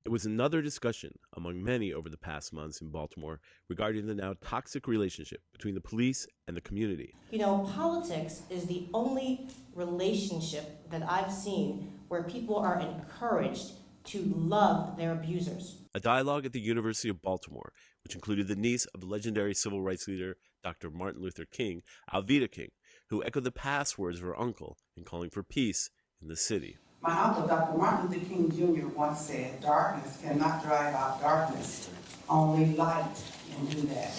It was another discussion among many over the past months in Baltimore regarding the now toxic relationship between the police and the community. You know, politics is the only relationship that I've seen where people are encouraged to love their abusers. A dialogue at the University of Baltimore, which included the niece of legendary civil rights leader Dr. Martin Luther King, Alveda King, who echoed the past words of her uncle in calling for peace in the city. My uncle, Dr. Martin Luther King Jr., once said, "Darkness cannot drive out darkness. Only light can do that.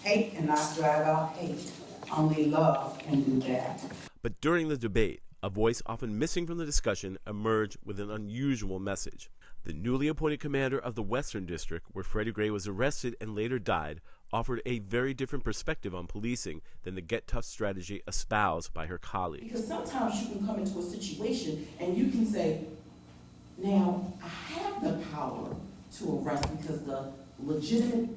Hate cannot drive out hate. Only love can do that." But during the debate, a voice often missing from the discussion emerged with an unusual message. The newly appointed commander of the Western District, where Freddie Gray was arrested and later died, offered a very different perspective on policing than the get tough strategy espoused by her colleagues. Because sometimes you can come into a situation and you can say, now I have the power to arrest because the legitimate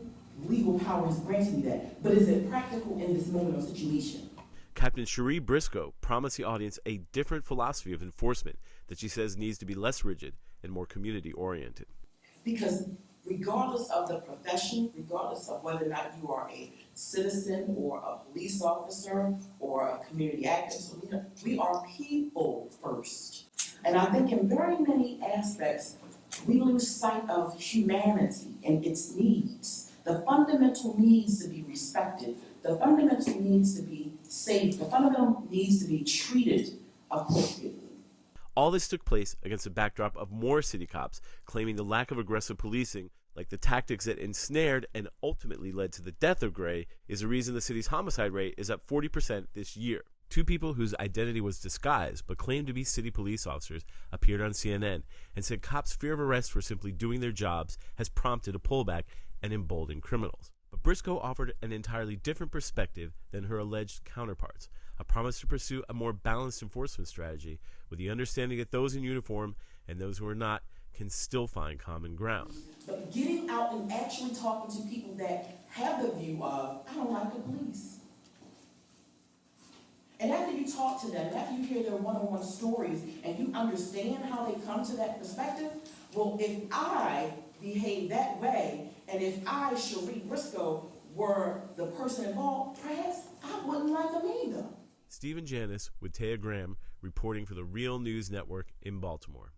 legal power has granted me that, but is it practical in this moment or situation? Captain Cherie Briscoe promised the audience a different philosophy of enforcement that she says needs to be less rigid and more community-oriented. Because regardless of the profession, regardless of whether or not you are a citizen or a police officer or a community activist, we are people first. And I think in very many aspects, we lose sight of humanity and its needs. The fundamental needs to be respected, the fundamental needs to be safe, the fundamental needs to be treated appropriately. All this took place against the backdrop of more city cops claiming the lack of aggressive policing, like the tactics that ensnared and ultimately led to the death of Gray, is the reason the city's homicide rate is up 40% this year. Two people whose identity was disguised but claimed to be city police officers appeared on CNN and said cops' fear of arrest for simply doing their jobs has prompted a pullback and emboldened criminals. But Briscoe offered an entirely different perspective than her alleged counterparts, a promise to pursue a more balanced enforcement strategy with the understanding that those in uniform and those who are not can still find common ground. But getting out and actually talking to people that have the view of, I don't like the police. And after you talk to them, after you hear their one-on-one stories and you understand how they come to that perspective, well, if I behave that way, and if I, Cherie Briscoe, were the person involved, perhaps I wouldn't like them either. Stephen Janis with Taya Graham reporting for the Real News Network in Baltimore.